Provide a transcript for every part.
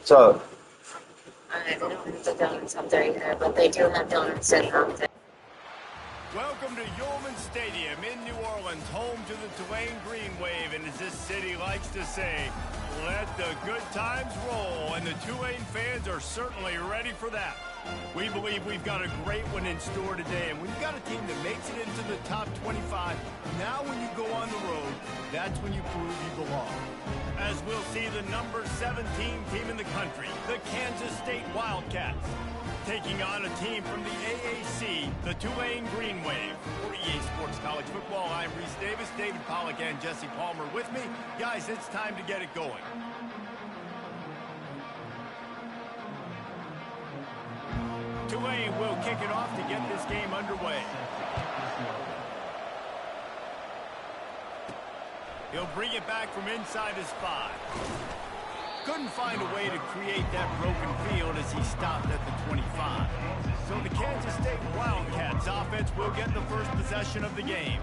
So, They don't have the donuts up there either, but they do have donuts sitting out there. Welcome to Yulman Stadium in New Orleans, home to the Tulane Green Wave, and as this city likes to say, let the good times roll, and the Tulane fans are certainly ready for that. We believe we've got a great one in store today, and when you've got a team that makes it into the top 25, now when you go on the road, that's when you prove you belong. As we'll see the number 17 team in the country, the Kansas State Wildcats, taking on a team from the AAC, the Tulane Green Wave. For EA Sports College Football, I'm Reese Davis, David Pollack, and Jesse Palmer with me. Guys, it's time to get it going. Tulane will kick it off to get this game underway. He'll bring it back from inside his 5. Couldn't find a way to create that broken field as he stopped at the 25. So the Kansas State Wildcats offense will get the first possession of the game.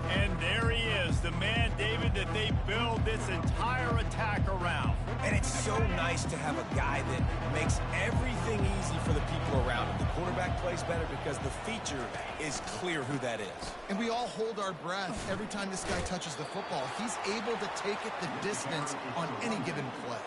And there he is, the man, David, that they build this entire attack around. And it's so nice to have a guy that makes everything easy for the people around him. The quarterback plays better because the feature is clear who that is. And we all hold our breath every time this guy touches the football. He's able to take it the distance on any given play.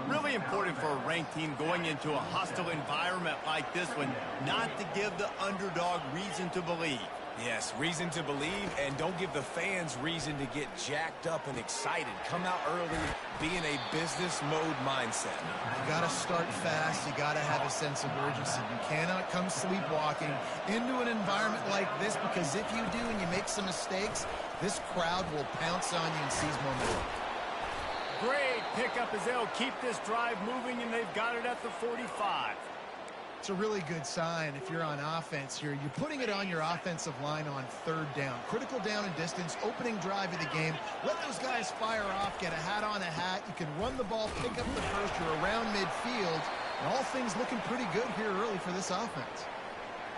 Really important for a ranked team going into a hostile environment like this one, not to give the underdog reason to believe. Yes, reason to believe, and don't give the fans reason to get jacked up and excited. Come out early, be in a business mode mindset. You got to start fast. You got to have a sense of urgency. You cannot come sleepwalking into an environment like this, because if you do and you make some mistakes, this crowd will pounce on you and seize momentum. Great pickup as they'll keep this drive moving, and they've got it at the 45. It's a really good sign if you're on offense here. You're putting it on your offensive line on 3rd down. Critical down and distance, opening drive of the game. Let those guys fire off, get a hat on a hat. You can run the ball, pick up the first. You're around midfield. And all things looking pretty good here early for this offense.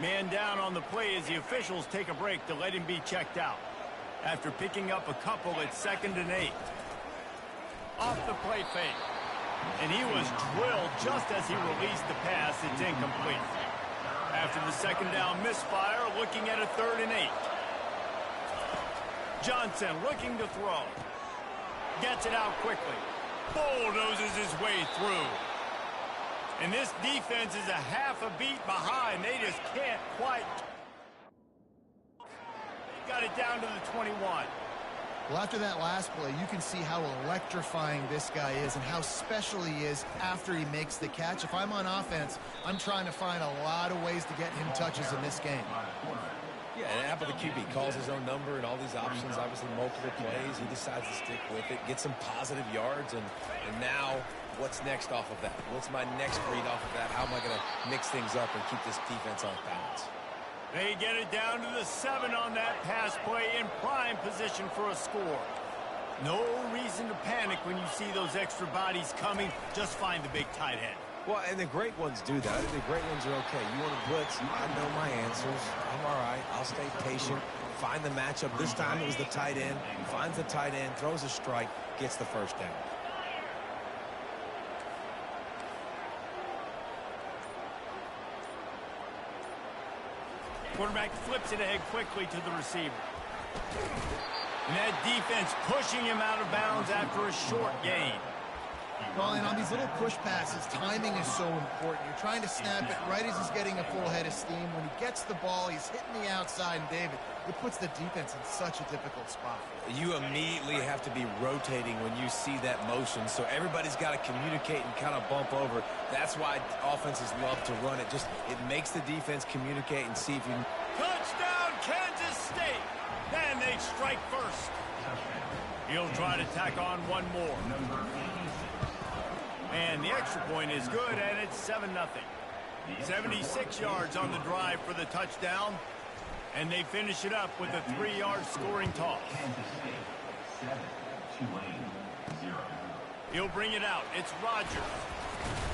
Man down on the play as the officials take a break to let him be checked out. After picking up a couple at 2nd and 8. Off the play fake. And he was drilled just as he released the pass. It's incomplete. After the 2nd down misfire, looking at a 3rd and 8. Johnson looking to throw. Gets it out quickly. Bulldozes his way through. And this defense is a half a beat behind. They just can't quite. They got it down to the 21. Well, after that last play, you can see how electrifying this guy is and how special he is after he makes the catch. If I'm on offense, I'm trying to find a lot of ways to get him touches in this game. Yeah, and after the QB calls his own number and all these options, obviously multiple plays, he decides to stick with it, get some positive yards, and now what's next off of that? What's my next read off of that? How am I going to mix things up and keep this defense off balance? They get it down to the 7 on that pass play in prime position for a score. No reason to panic when you see those extra bodies coming. Just find the big tight end. Well, and the great ones do that. The great ones are okay. You want to blitz? I know my answers. I'm all right. I'll stay patient. Find the matchup. This time it was the tight end. Finds the tight end, throws a strike, gets the first down. Quarterback flips it ahead quickly to the receiver. And that defense pushing him out of bounds after a short gain. Well, and on these little push passes, timing is so important. You're trying to snap it right as he's getting a full head of steam. When he gets the ball, he's hitting the outside, and David, it puts the defense in such a difficult spot. You immediately have to be rotating when you see that motion, so everybody's got to communicate and kind of bump over. That's why offenses love to run it. It makes the defense communicate and see if you... Touchdown, Kansas State! Then they strike first. He'll try to tack on one more. And the extra point is good, and it's 7-0. 76 yards on the drive for the touchdown. And they finish it up with a 3-yard scoring toss. He'll bring it out. It's Rogers.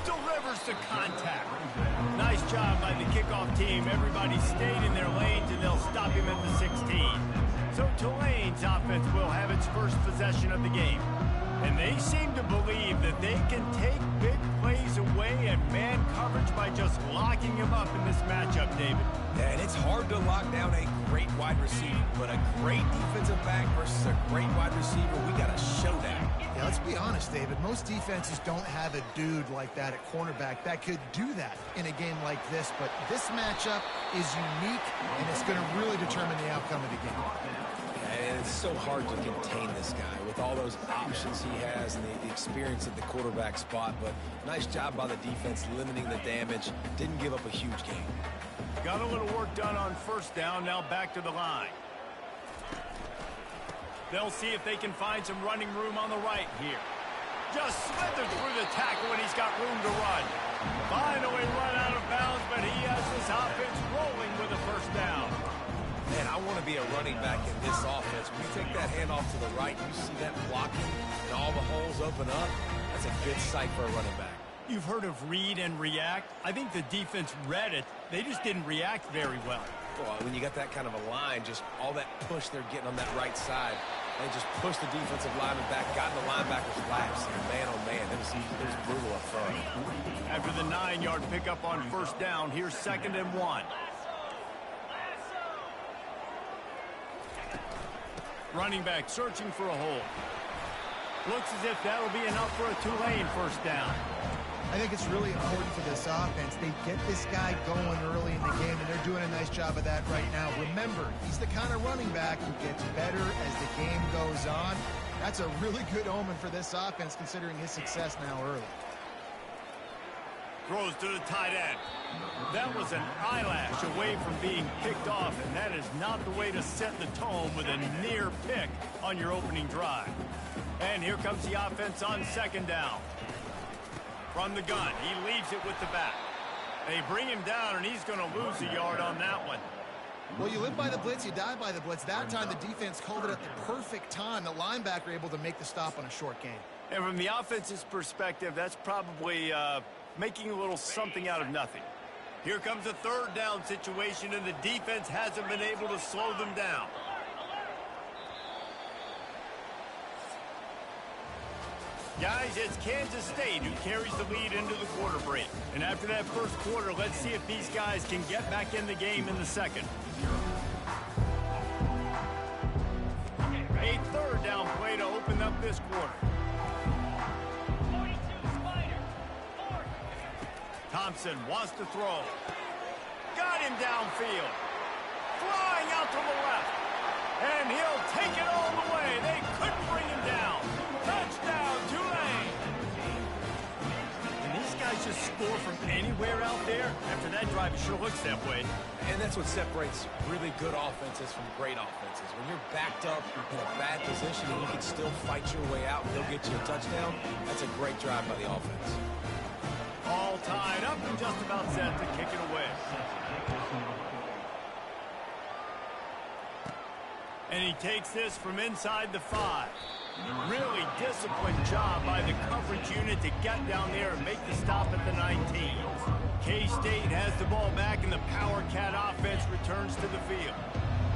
Delivers to contact. Nice job by the kickoff team. Everybody stayed in their lanes, and they'll stop him at the 16. So Tulane's offense will have its first possession of the game. And they seem to believe that they can take big by just locking him up in this matchup, David. Yeah, and it's hard to lock down a great wide receiver, but a great defensive back versus a great wide receiver, we got a showdown. Yeah, let's be honest, David. Most defenses don't have a dude like that at cornerback that could do that in a game like this, but this matchup is unique, and it's going to really determine the outcome of the game. And it's so hard to contain this guy with all those options he has and the experience at the quarterback spot. But nice job by the defense limiting the damage. Didn't give up a huge gain. Got a little work done on first down. Now back to the line. They'll see if they can find some running room on the right here. Just slithered through the tackle when he's got room to run. Finally run out of bounds, but he has this offense rolling with a first down. Man, I want to be a running back in this offense. When you take that handoff to the right, you see that blocking and all the holes open up. That's a good sight for a running back. You've heard of read and react. I think the defense read it. They just didn't react very well. Well, when you got that kind of a line, just all that push they're getting on that right side, they just pushed the defensive lineman back, got in the linebacker's laps. And man, oh man, it was brutal up front. After the 9-yard pickup on first down, here's 2nd and 1. Running back searching for a hole. Looks as if that'll be enough for a Tulane first down. I think it's really important for this offense. They get this guy going early in the game, and they're doing a nice job of that right now. Remember, he's the kind of running back who gets better as the game goes on. That's a really good omen for this offense, considering his success now early. Throws to the tight end. That was an eyelash away from being picked off, and that is not the way to set the tone with a near pick on your opening drive. And here comes the offense on 2nd down. From the gun, he leaves it with the back. They bring him down, and he's going to lose a yard on that one. Well, you live by the blitz, you die by the blitz. That time, the defense called it at the perfect time. The linebacker able to make the stop on a short gain. And from the offense's perspective, that's probably making a little something out of nothing. Here comes a 3rd down situation, and the defense hasn't been able to slow them down. Guys, it's Kansas State who carries the lead into the quarter break. And after that first quarter, let's see if these guys can get back in the game in the second. A 3rd down play to open up this quarter. Thompson wants to throw. Got him downfield. Flying out to the left. And he'll take it all the way. They couldn't bring him down. Touchdown, Tulane. And these guys just score from anywhere out there. After that drive, it sure looks that way. And that's what separates really good offenses from great offenses. When you're backed up in a bad position and you can still fight your way out and they'll get you a touchdown, that's a great drive by the offense. All tied up and just about set to kick it away. And he takes this from inside the 5. Really disciplined job by the coverage unit to get down there and make the stop at the 19. K-State has the ball back and the Power Cat offense returns to the field.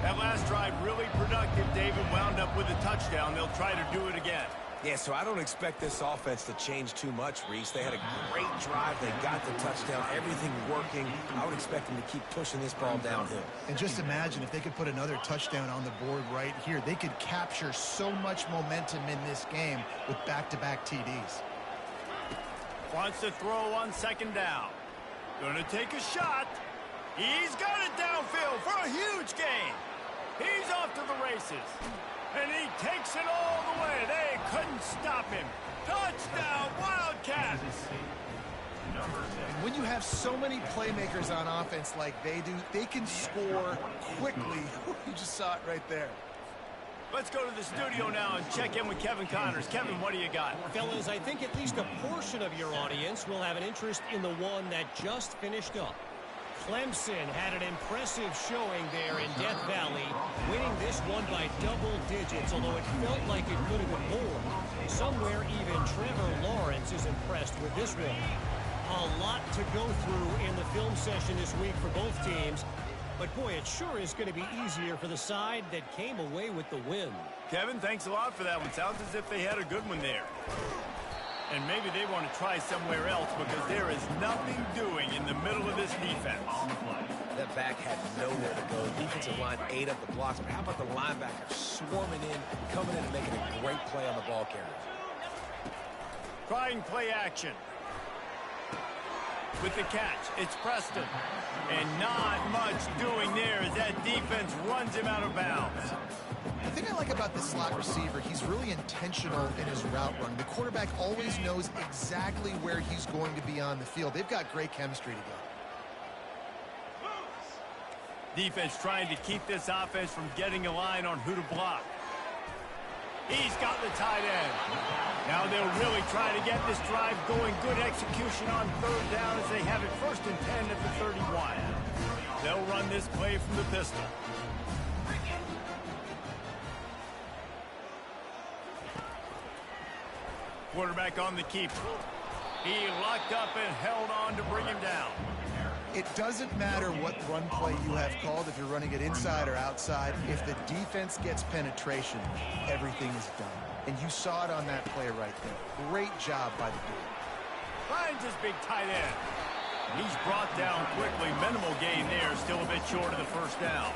That last drive really productive. David wound up with a touchdown. They'll try to do it again. Yeah, so I don't expect this offense to change too much, Reese. They had a great drive. They got the touchdown. Everything working. I would expect them to keep pushing this ball downhill. And just imagine if they could put another touchdown on the board right here. They could capture so much momentum in this game with back-to-back TDs. Wants to throw on 2nd down. Gonna take a shot. He's got it downfield for a huge gain. He's off to the races. And he takes it all the way. They couldn't stop him. Touchdown, Wildcats! When you have so many playmakers on offense like they do, they can score quickly. You just saw it right there. Let's go to the studio now and check in with Kevin Connors. Kevin, what do you got? Fellas, I think at least a portion of your audience will have an interest in the one that just finished up. Clemson had an impressive showing there in Death Valley, winning this one by double digits, although it felt like it could have been more. Somewhere even Trevor Lawrence is impressed with this one. A lot to go through in the film session this week for both teams, but boy, it sure is going to be easier for the side that came away with the win. Kevin, thanks a lot for that one. Sounds as if they had a good one there. And maybe they want to try somewhere else because there is nothing doing in the middle of this defense. That back had nowhere to go. The defensive line ate up the blocks, but how about the linebacker swarming in, coming in and making a great play on the ball carrier? Trying play action. With the catch, it's Preston. And not much doing there as that defense runs him out of bounds. The thing I like about this slot receiver, he's really intentional in his route run. The quarterback always knows exactly where he's going to be on the field. They've got great chemistry together. Defense trying to keep this offense from getting a line on who to block. He's got the tight end. Now they'll really try to get this drive going. Good execution on third down as they have it 1st and 10 at the 31. They'll run this play from the pistol. Quarterback on the keeper. He locked up and held on to bring him down. It doesn't matter what run play you have called, if you're running it inside or outside. If the defense gets penetration, everything is done. And you saw it on that play right there. Great job by the dude. Finds his big tight end. He's brought down quickly. Minimal gain there. Still a bit short of the 1st down.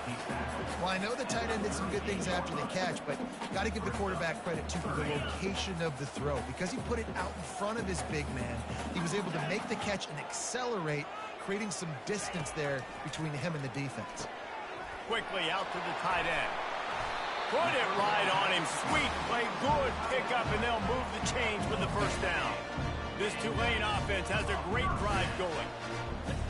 Well, I know the tight end did some good things after the catch, but got to give the quarterback credit, too, for the location of the throw. Because he put it out in front of his big man, he was able to make the catch and accelerate, creating some distance there between him and the defense. Quickly out to the tight end. Put it right on him. Sweet play. Good pickup, and they'll move the chains with the 1st down. This Tulane offense has a great drive going.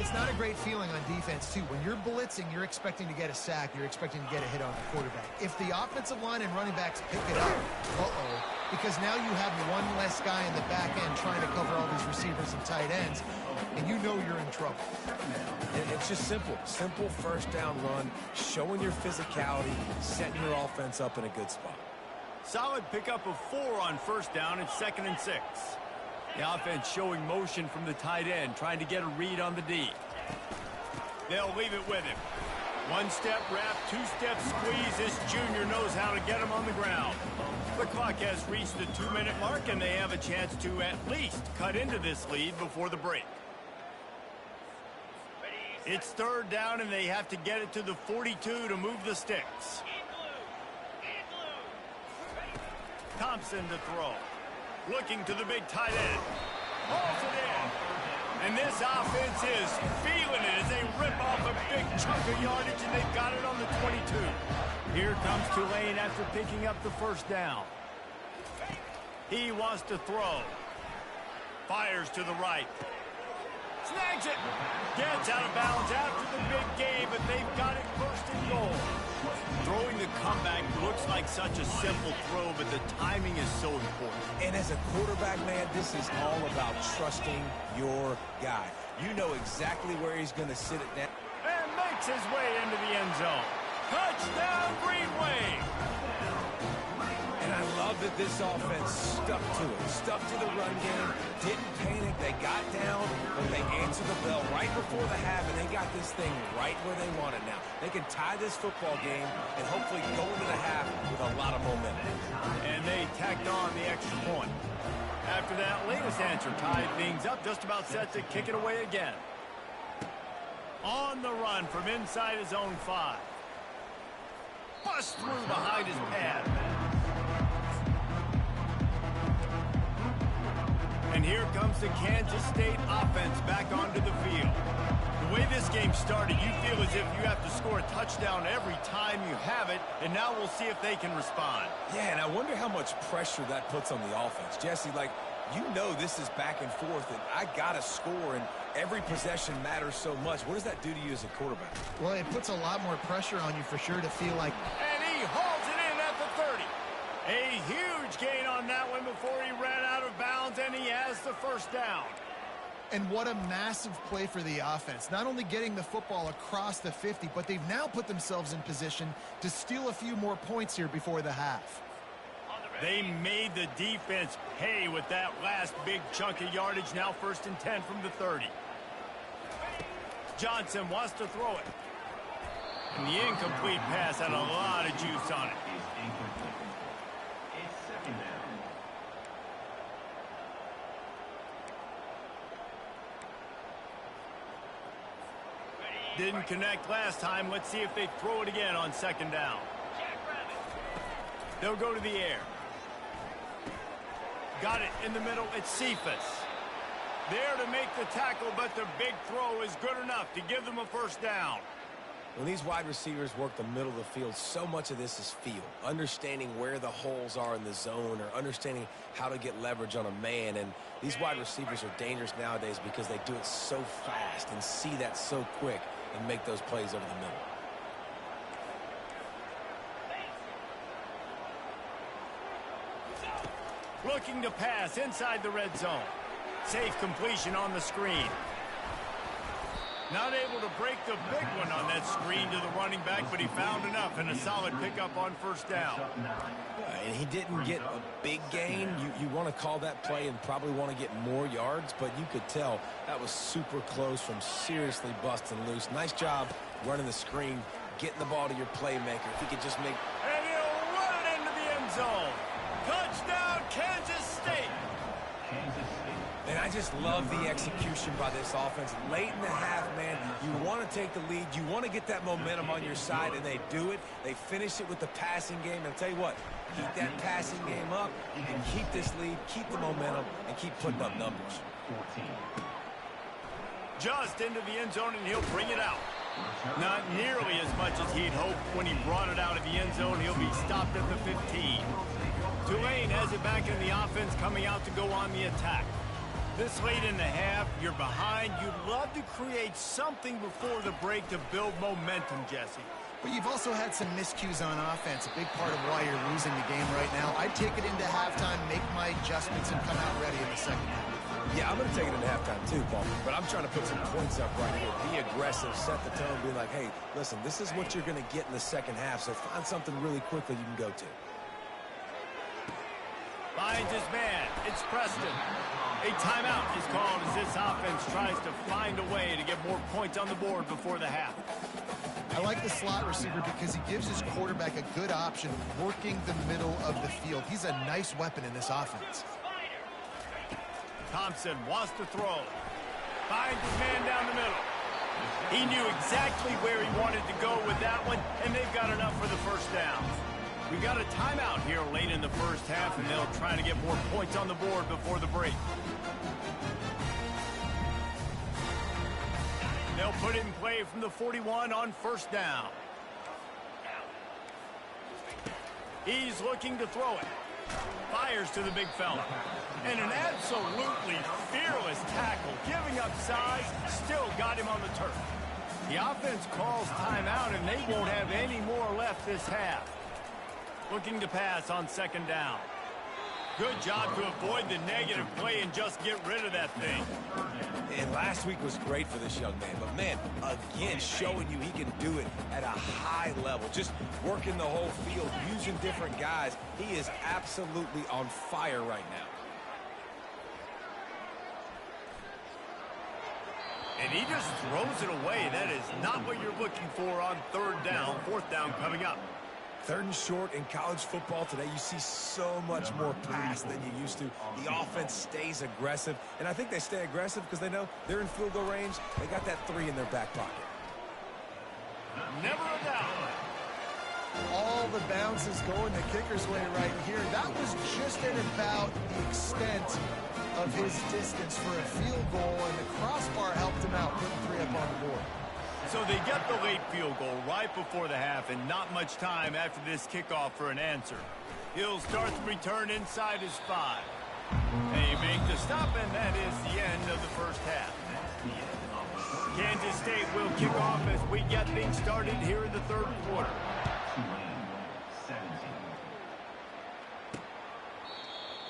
It's not a great feeling on defense, too. When you're blitzing, you're expecting to get a sack. You're expecting to get a hit on the quarterback. If the offensive line and running backs pick it up, because now you have one less guy in the back end trying to cover all these receivers and tight ends, and you know you're in trouble. It's just simple. Simple 1st down run, showing your physicality, setting your offense up in a good spot. Solid pickup of 4 on 1st down and 2nd and 6. The offense showing motion from the tight end, trying to get a read on the D. They'll leave it with him. 1-step wrap, 2-step squeeze. This junior knows how to get him on the ground. The clock has reached the 2-minute mark, and they have a chance to at least cut into this lead before the break. It's 3rd down, and they have to get it to the 42 to move the sticks. Thompson to throw. Looking to the big tight end. Hauls it in. And this offense is feeling it as they rip off a big chunk of yardage, and they've got it on the 22. Here comes Tulane after picking up the 1st down. He wants to throw. Fires to the right. Snags it. Gets out of bounds after the big game, but they've got it 1st and goal. Throwing the comeback looks like such a simple throw, but the timing is so important. And as a quarterback, man, this is all about trusting your guy. You know exactly where he's going to sit it down. And makes his way into the end zone. Touchdown, Green Wave! And I love that this offense stuck to it, stuck to the run game, didn't panic, they got down, but they answered the bell right before the half, and they got this thing right where they want it now. They can tie this football game and hopefully go into the half with a lot of momentum. And they tacked on the extra point. After that latest answer tied things up, just about set to kick it away again. On the run from inside his own 5. Bust through behind his pad. And here comes the Kansas State offense back onto the field. The way this game started, you feel as if you have to score a touchdown every time you have it, and now we'll see if they can respond. Yeah, and I wonder how much pressure that puts on the offense. Jesse, like, you know this is back and forth, and I got to score, and every possession matters so much. What does that do to you as a quarterback? Well, it puts a lot more pressure on you for sure to feel like... And he hauls it in at the 30. A huge gain on that one before he ran out of bounds, and he has the 1st down. And what a massive play for the offense. Not only getting the football across the 50, but they've now put themselves in position to steal a few more points here before the half. They made the defense pay with that last big chunk of yardage. Now 1st and 10 from the 30. Johnson wants to throw it. And the incomplete pass had a lot of juice on it. Didn't connect last time. Let's see if they throw it again on second down. They'll go to the air. Got it in the middle. It's Cephas. There to make the tackle, but the big throw is good enough to give them a first down. When these wide receivers work the middle of the field, so much of this is feel. Understanding where the holes are in the zone or understanding how to get leverage on a man. And these wide receivers are dangerous nowadays because they do it so fast and see that so quick and make those plays over the middle. Looking to pass inside the red zone. Safe completion on the screen. Not able to break the big one on that screen to the running back, but he found enough and a solid pickup on first down. And he didn't get a big gain. You want to call that play and probably want to get more yards, but you could tell that was super close from seriously busting loose. Nice job running the screen, getting the ball to your playmaker. If he could just make... And he'll run it into the end zone. Touchdown, Kansas State. And I just love the execution by this offense. Late in the half, man, you want to take the lead. You want to get that momentum on your side, and they do it. They finish it with the passing game. And I'll tell you what, keep that passing game up and keep this lead, keep the momentum, and keep putting up numbers. Just into the end zone, and he'll bring it out. Not nearly as much as he'd hoped when he brought it out of the end zone. He'll be stopped at the 15. Tulane has it back in the offense, coming out to go on the attack. This late in the half, you're behind. You'd love to create something before the break to build momentum, Jesse. But you've also had some miscues on offense, a big part of why you're losing the game right now. I'd take it into halftime, make my adjustments, and come out ready in the second half. Yeah, I'm going to take it into halftime too, Paul. But I'm trying to put some points up right here. Be aggressive, set the tone, be like, hey, listen, this is what you're going to get in the second half, so find something really quickly you can go to. Finds his man. It's Preston. A timeout is called as this offense tries to find a way to get more points on the board before the half. I like the slot receiver because he gives his quarterback a good option working the middle of the field. He's a nice weapon in this offense. Thompson wants to throw. Finds his man down the middle. He knew exactly where he wanted to go with that one, and they've got enough for the first down. We've got a timeout here late in the first half, and they'll try to get more points on the board before the break. They'll put it in play from the 41 on first down. He's looking to throw it. Fires to the big fella. And an absolutely fearless tackle, giving up size, still got him on the turf. The offense calls timeout, and they won't have any more left this half. Looking to pass on second down. Good job to avoid the negative play and just get rid of that thing. And last week was great for this young man. But, man, again, showing you he can do it at a high level. Just working the whole field, using different guys. He is absolutely on fire right now. And he just throws it away. That is not what you're looking for on third down. Fourth down coming up. Third and short in college football today, you see so much more pass than you used to. The offense stays aggressive, and I think they stay aggressive because they know they're in field goal range. They got that 3 in their back pocket. Never a doubt. All the bounces going the kicker's way right here. That was just at about the extent of his distance for a field goal, and the crossbar helped him out, putting 3 up on the board. So they get the late field goal right before the half, and not much time after this kickoff for an answer. He'll start the return inside his 5. They make the stop, and that is the end of the first half. Kansas State will kick off as we get things started here in the third quarter.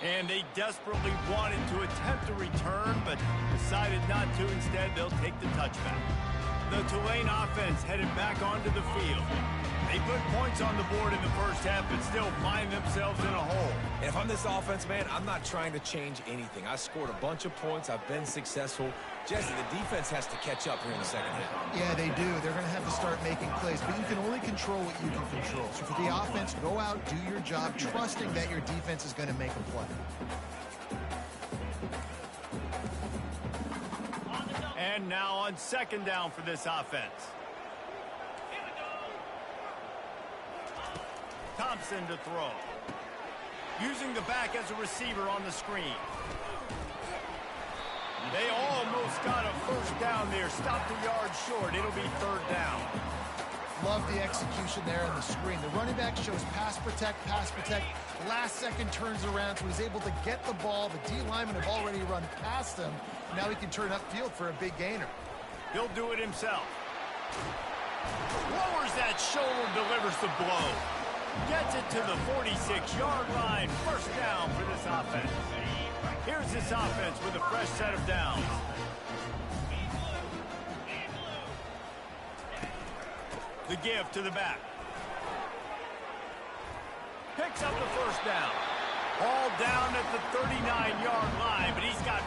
And they desperately wanted to attempt a return, but decided not to. Instead, they'll take the touchback. The Tulane offense headed back onto the field. They put points on the board in the first half, but still find themselves in a hole. If I'm this offense, man, I'm not trying to change anything. I scored a bunch of points. I've been successful. Jesse, the defense has to catch up here in the second half. Yeah, they do. They're going to have to start making plays, but you can only control what you can control. So for the offense, go out, do your job, trusting that your defense is going to make a play. And now on second down for this offense. Thompson to throw. Using the back as a receiver on the screen. They almost got a first down there. Stopped a yard short. It'll be third down. Love the execution there on the screen. The running back shows pass protect, pass protect. Last second turns around, so he's able to get the ball. The D linemen have already run past him. Now he can turn upfield for a big gainer. He'll do it himself. Lowers that shoulder, delivers the blow. Gets it to the 46-yard line. First down for this offense. Here's this offense with a fresh set of downs. The give to the back. Picks up the first down. All down at the 39-yard line, but he's got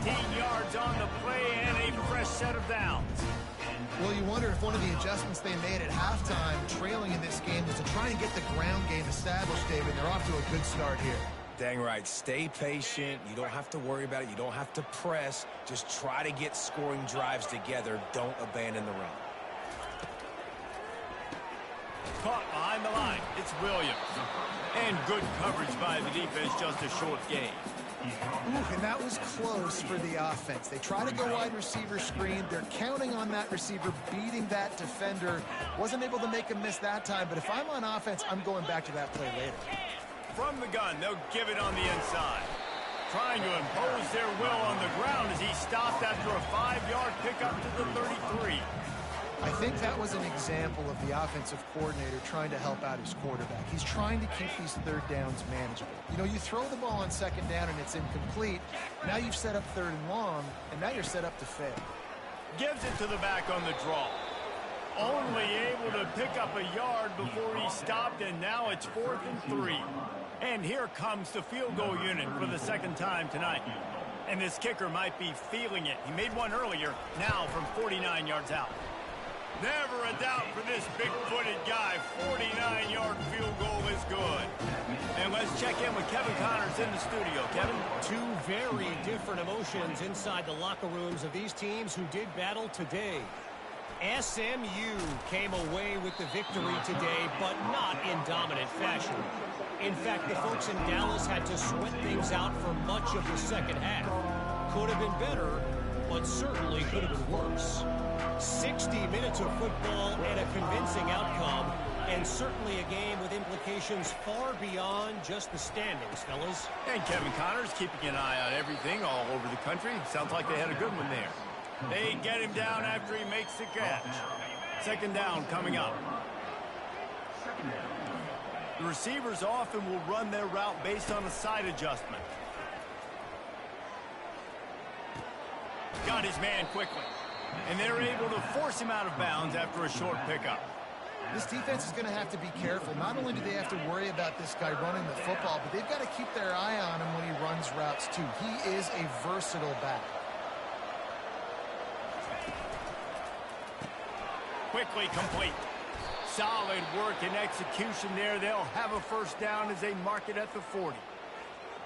15 yards on the play and a fresh set of downs. Well, you wonder if one of the adjustments they made at halftime, trailing in this game, was to try and get the ground game established, David. They're off to a good start here. Dang right. Stay patient. You don't have to worry about it. You don't have to press. Just try to get scoring drives together. Don't abandon the run. Caught behind the line. It's Williams. And good coverage by the defense, just a short gain. Ooh, and that was close for the offense. They try to go wide receiver screen. They're counting on that receiver beating that defender. Wasn't able to make a miss that time, but if I'm on offense, I'm going back to that play later. From the gun, they'll give it on the inside. Trying to impose their will on the ground as he stopped after a 5-yard pickup to the 33. I think that was an example of the offensive coordinator trying to help out his quarterback. He's trying to keep these third downs manageable. You know, you throw the ball on second down and it's incomplete. Now you've set up third and long, and now you're set up to fail. Gives it to the back on the draw. Only able to pick up a yard before he stopped, and now it's 4th and 3. And here comes the field goal unit for the second time tonight. And this kicker might be feeling it. He made one earlier, now from 49 yards out. Never a doubt for this big-footed guy. 49-yard field goal is good. And let's check in with Kevin Connors in the studio. Kevin? Two very different emotions inside the locker rooms of these teams who did battle today. SMU came away with the victory today, but not in dominant fashion. In fact, the folks in Dallas had to sweat things out for much of the second half. Could have been better, but certainly could have been worse. 60 minutes of football and a convincing outcome, and certainly a game with implications far beyond just the standings, fellas. And Kevin Connors keeping an eye on everything all over the country. Sounds like they had a good one there. They get him down after he makes the catch. Second down coming up. The receivers often will run their route based on a side adjustment. Got his man quickly. And they're able to force him out of bounds after a short pickup. This defense is going to have to be careful. Not only do they have to worry about this guy running the football, but they've got to keep their eye on him when he runs routes too. He is a versatile back. Quickly complete. Solid work and execution there. They'll have a first down as they mark it at the 40.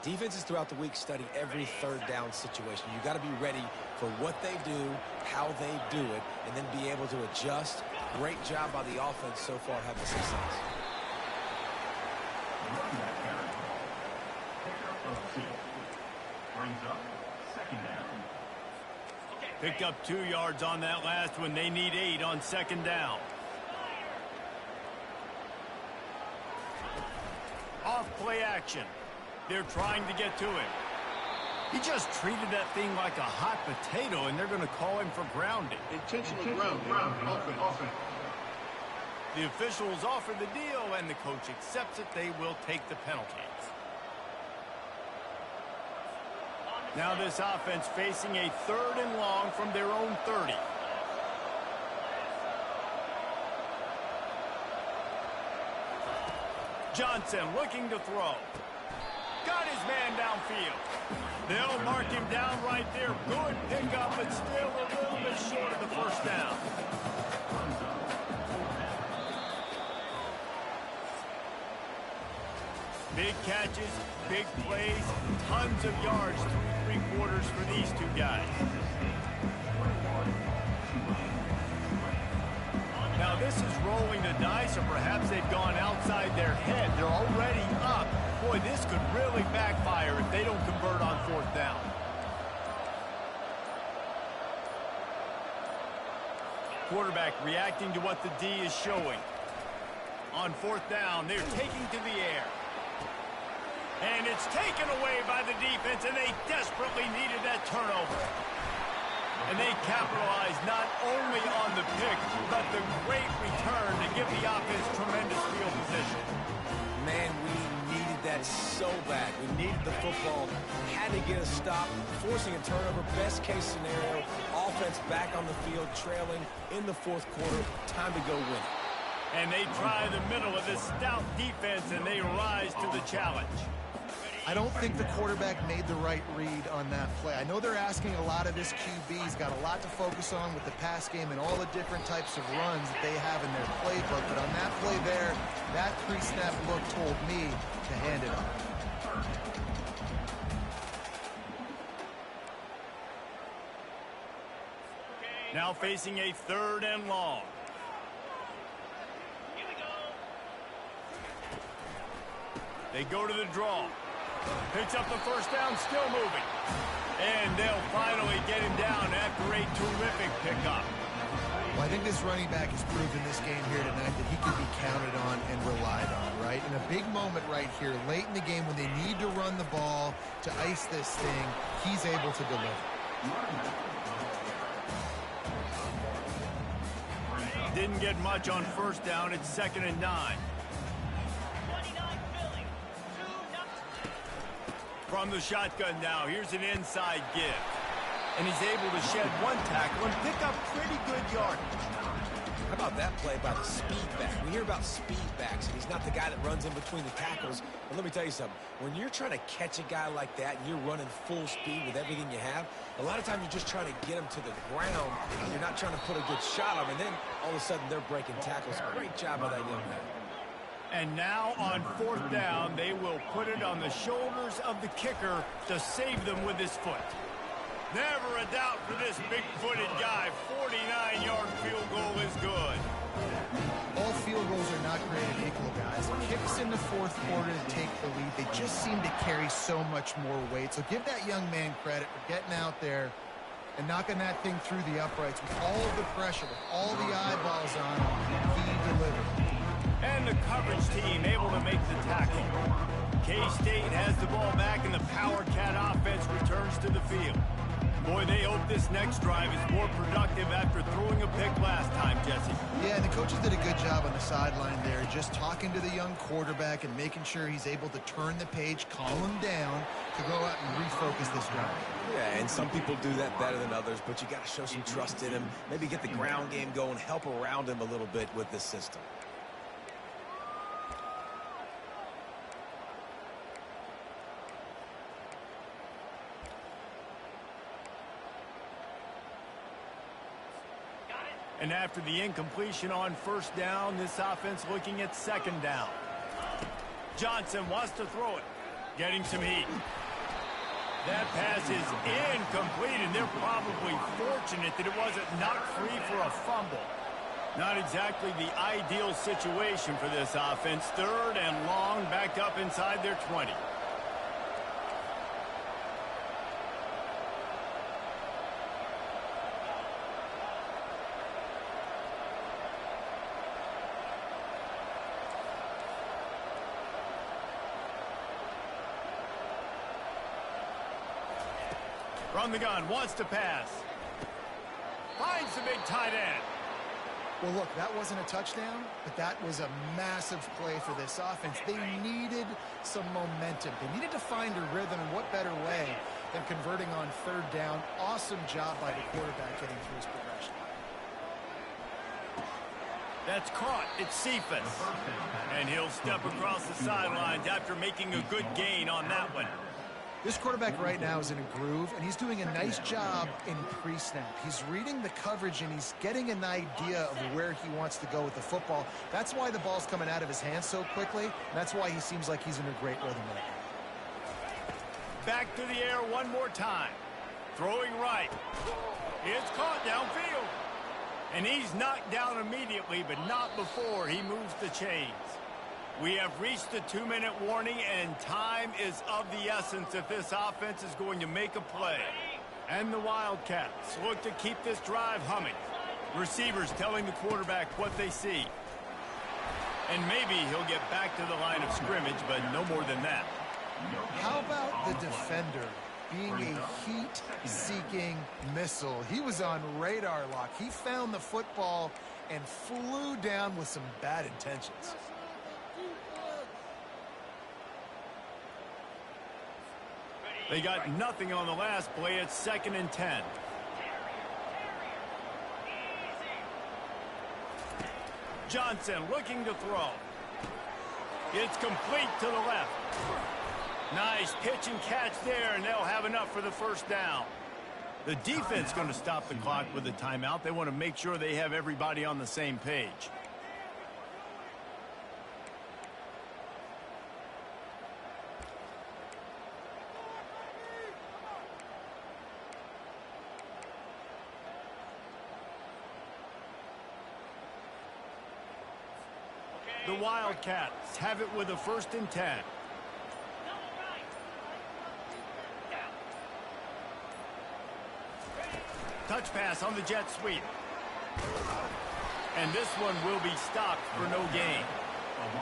Defenses throughout the week study every third down situation. You got to be ready for what they do, how they do it, and then be able to adjust. Great job by the offense so far having success. Picked up 2 yards on that last one. They need 8 on second down. Off play action. They're trying to get to him. He just treated that thing like a hot potato, and they're going to call him for grounding. Intentional grounding. The officials offer the deal, and the coach accepts it. They will take the penalties. Now this offense facing a third and long from their own 30. Johnson looking to throw. Got his man downfield. They'll mark him down right there. Good pickup, but still a little bit short of the first down. Big catches, big plays, tons of yards through 3 quarters for these two guys. Now this is rolling the dice, or perhaps they've gone outside their head. quarterback reacting to what the D is showing. On fourth down, they're taking to the air. And it's taken away by the defense, and they desperately needed that turnover. And they capitalized not only on the pick, but the great return to give the offense tremendous field position. Man, we needed that so bad. We needed the football, had to get a stop, forcing a turnover. Best case scenario, offense back on the field, trailing in the fourth quarter. Time to go win. And they try the middle of this stout defense, and they rise to the challenge. I don't think the quarterback made the right read on that play. I know they're asking a lot of this QB. He's got a lot to focus on with the pass game and all the different types of runs that they have in their playbook. But on that play there, that pre-snap look told me to hand it off. Now facing a 3rd and long. They go to the draw. Picks up the first down, still moving. And they'll finally get him down after a terrific pickup. Well, I think this running back has proven this game here tonight that he can be counted on and relied on, right? In a big moment right here, late in the game when they need to run the ball to ice this thing, he's able to deliver. Didn't get much on first down. It's 2nd and 9. From the shotgun now, here's an inside give. And he's able to shed one tackle and pick up pretty good yardage. How about that play by the speed back? We hear about speed backs, and he's not the guy that runs in between the tackles. But let me tell you something. When you're trying to catch a guy like that and you're running full speed with everything you have, a lot of times you're just trying to get him to the ground, and you're not trying to put a good shot on him. And then all of a sudden they're breaking tackles. Great job by that young man. And now on 4th down, they will put it on the shoulders of the kicker to save them with his foot. Never a doubt for this big-footed guy. 49-yard field goal is good. All field goals are not created equal, guys. Kicks in the fourth quarter to take the lead. They just seem to carry so much more weight. So give that young man credit for getting out there and knocking that thing through the uprights with all of the pressure, with all the eyeballs on him. He delivered. And the coverage team able to make the tackle. K-State has the ball back, and the Power Cat offense returns to the field. Boy, they hope this next drive is more productive after throwing a pick last time, Jesse. Yeah, and the coaches did a good job on the sideline there, just talking to the young quarterback and making sure he's able to turn the page, calm him down, to go out and refocus this drive. Yeah, and some people do that better than others, but you got to show some trust in him. Maybe get the ground game going, help around him a little bit with this system. And after the incompletion on first down, this offense looking at 2nd down. Johnson wants to throw it, getting some heat. That pass is incomplete, and they're probably fortunate that it wasn't knocked free for a fumble. Not exactly the ideal situation for this offense. 3rd and long, back up inside their 20. From the gun, wants to pass. Finds the big tight end. Well, look, that wasn't a touchdown, but that was a massive play for this offense. They needed some momentum. They needed to find a rhythm, and what better way than converting on 3rd down. Awesome job by the quarterback getting through his progression. That's caught. It's Cephas. And he'll step across the sidelines after making a good gain on that one. This quarterback right now is in a groove, and he's doing a nice job in pre-snap. He's reading the coverage, and he's getting an idea of where he wants to go with the football. That's why the ball's coming out of his hands so quickly, and that's why he seems like he's in a great rhythm right now. Back to the air one more time. Throwing right. It's caught downfield. And he's knocked down immediately, but not before he moves the chains. We have reached the 2-minute warning, and time is of the essence if this offense is going to make a play. And the Wildcats look to keep this drive humming. Receivers telling the quarterback what they see. And maybe he'll get back to the line of scrimmage, but no more than that. How about the defender being a heat-seeking missile? He was on radar lock. He found the football and flew down with some bad intentions. They got nothing on the last play. It's 2nd and 10. Johnson looking to throw. It's complete to the left. Nice pitch and catch there, and they'll have enough for the first down. The defense going to stop the clock with a timeout. They want to make sure they have everybody on the same page. The Wildcats have it with a 1st and 10. Touch pass on the jet sweep. And this one will be stopped for no gain.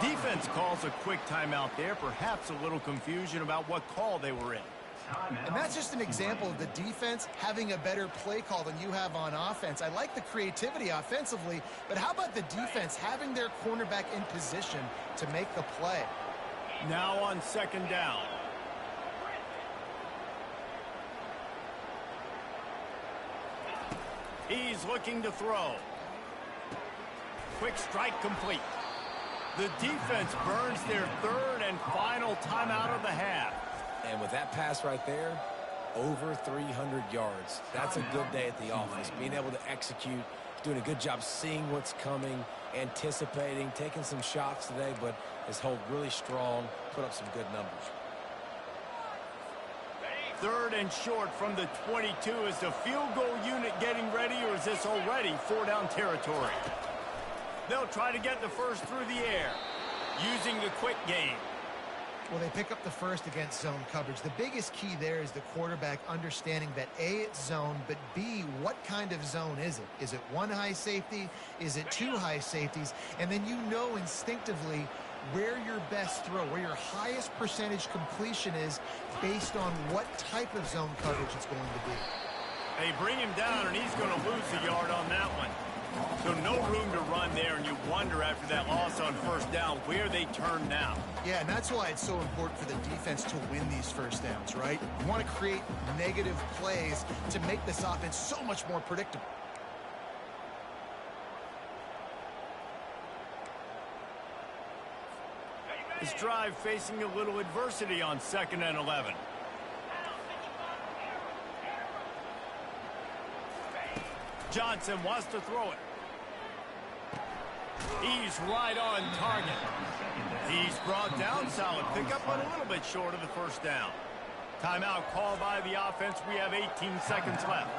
Defense calls a quick timeout there. Perhaps a little confusion about what call they were in. And that's just an example of the defense having a better play call than you have on offense. I like the creativity offensively, but how about the defense having their cornerback in position to make the play? Now on 2nd down. He's looking to throw. Quick strike complete. The defense burns their 3rd and final timeout of the half. And with that pass right there, over 300 yards. That's a good day at the office. Being able to execute, doing a good job seeing what's coming, anticipating, taking some shots today, but has held really strong, put up some good numbers. 3rd and short from the 22. Is the field goal unit getting ready, or is this already 4-down territory? They'll try to get the first through the air, using the quick game. Well, they pick up the first against zone coverage. The biggest key there is the quarterback understanding that A, it's zone, but B, what kind of zone is it? Is it 1 high safety? Is it 2 high safeties? And then you know instinctively where your best throw, where your highest percentage completion is based on what type of zone coverage it's going to be. They bring him down, and he's going to lose a yard on that one. So no room to run there, and you wonder after that loss on 1st down where they turn now. Yeah, and that's why it's so important for the defense to win these 1st downs, right? You want to create negative plays to make this offense so much more predictable. This drive facing a little adversity on 2nd and 11. Johnson wants to throw it. He's right on target. He's brought down. Solid pickup, but a little bit short of the 1st down. Timeout called by the offense. We have 18 seconds left.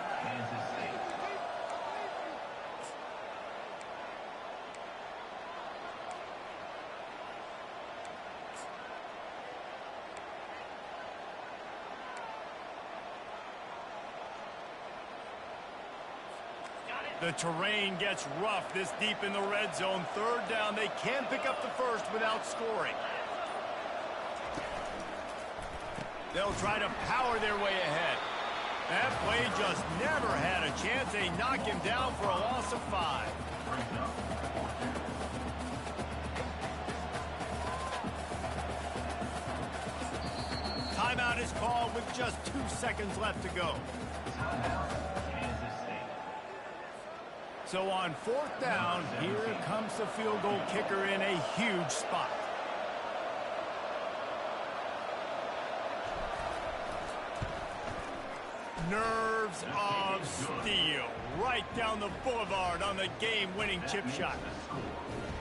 The terrain gets rough this deep in the red zone. 3rd down. They can pick up the first without scoring. They'll try to power their way ahead. That play just never had a chance. They knock him down for a loss of 5. Timeout is called with just 2 seconds left to go. So on 4th down, here comes the field goal kicker in a huge spot. Nerves of steel right down the boulevard on the game-winning chip shot.